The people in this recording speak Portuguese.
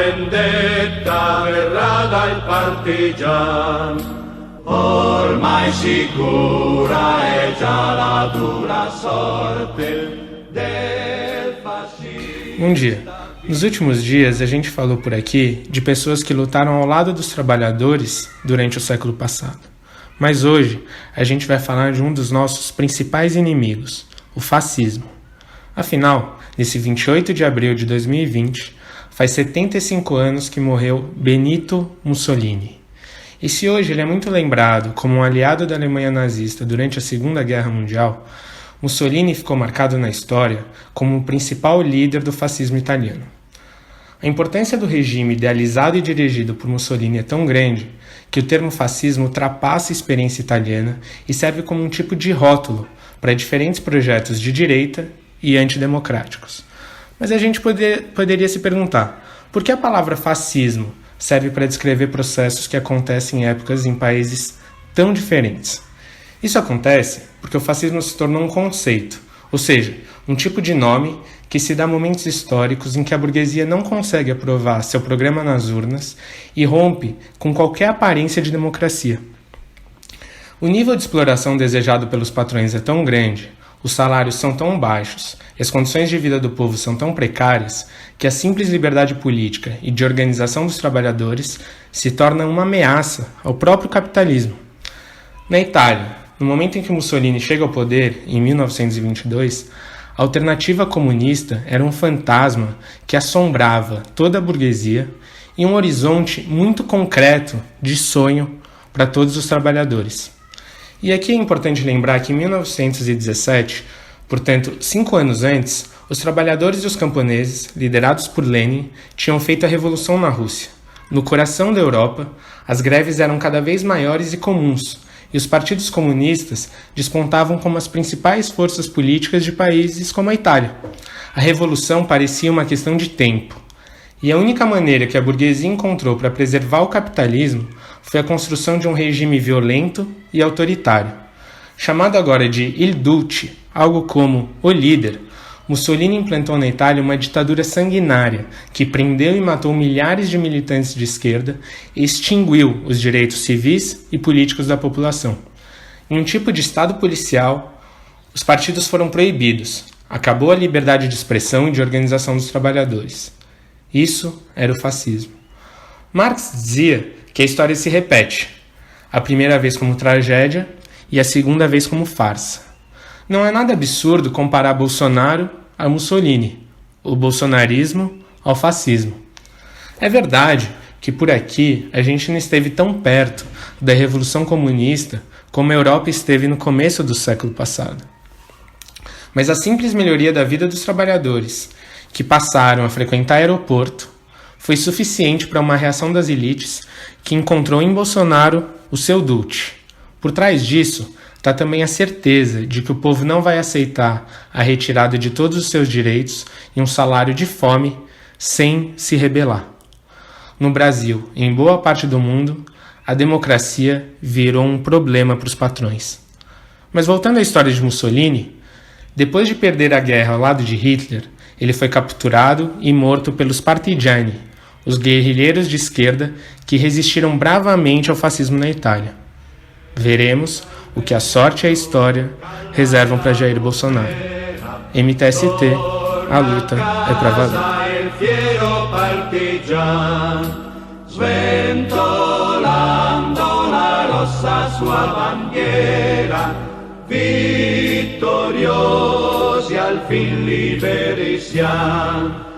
vendetta verrà dal partigian, ormai sicura è già la dura sorte del fascismo. Dia. Nos últimos dias, a gente falou por aqui de pessoas que lutaram ao lado dos trabalhadores durante o século passado. Mas hoje, a gente vai falar de um dos nossos principais inimigos, o fascismo. Afinal, nesse 28 de abril de 2020, faz 75 anos que morreu Benito Mussolini. E se hoje ele é muito lembrado como um aliado da Alemanha nazista durante a Segunda Guerra Mundial, Mussolini ficou marcado na história como o principal líder do fascismo italiano. A importância do regime idealizado e dirigido por Mussolini é tão grande que o termo fascismo ultrapassa a experiência italiana e serve como um tipo de rótulo para diferentes projetos de direita e antidemocráticos. Mas a gente poderia se perguntar, por que a palavra fascismo serve para descrever processos que acontecem em épocas em países tão diferentes? Isso acontece porque o fascismo se tornou um conceito, ou seja, um tipo de nome que se dá a momentos históricos em que a burguesia não consegue aprovar seu programa nas urnas e rompe com qualquer aparência de democracia. O nível de exploração desejado pelos patrões é tão grande, os salários são tão baixos e as condições de vida do povo são tão precárias que a simples liberdade política e de organização dos trabalhadores se torna uma ameaça ao próprio capitalismo. Na Itália, no momento em que Mussolini chega ao poder, em 1922, a alternativa comunista era um fantasma que assombrava toda a burguesia e um horizonte muito concreto de sonho para todos os trabalhadores. E aqui é importante lembrar que em 1917, portanto 5 anos antes, os trabalhadores e os camponeses, liderados por Lenin, tinham feito a revolução na Rússia. No coração da Europa, as greves eram cada vez maiores e comuns, e os partidos comunistas despontavam como as principais forças políticas de países como a Itália. A revolução parecia uma questão de tempo, e a única maneira que a burguesia encontrou para preservar o capitalismo foi a construção de um regime violento e autoritário. Chamado agora de Il Duce, algo como o líder, Mussolini implantou na Itália uma ditadura sanguinária que prendeu e matou milhares de militantes de esquerda e extinguiu os direitos civis e políticos da população. Em um tipo de estado policial, os partidos foram proibidos, acabou a liberdade de expressão e de organização dos trabalhadores. Isso era o fascismo. Marx dizia que a história se repete, a primeira vez como tragédia e a segunda vez como farsa. Não é nada absurdo comparar Bolsonaro a Mussolini, o bolsonarismo ao fascismo. É verdade que por aqui a gente não esteve tão perto da Revolução Comunista como a Europa esteve no começo do século passado. Mas a simples melhoria da vida dos trabalhadores, que passaram a frequentar aeroporto, foi suficiente para uma reação das elites que encontrou em Bolsonaro o seu Duce. Por trás disso, está também a certeza de que o povo não vai aceitar a retirada de todos os seus direitos e um salário de fome sem se rebelar. No Brasil e em boa parte do mundo, a democracia virou um problema para os patrões. Mas voltando à história de Mussolini, depois de perder a guerra ao lado de Hitler, ele foi capturado e morto pelos partigiani, os guerrilheiros de esquerda que resistiram bravamente ao fascismo na Itália. Veremos o que a sorte e a história reservam para Jair Bolsonaro. MTST, a luta é para valer. Sventolando la rossa sua bandiera, vittoriosi al fin liberi siamo.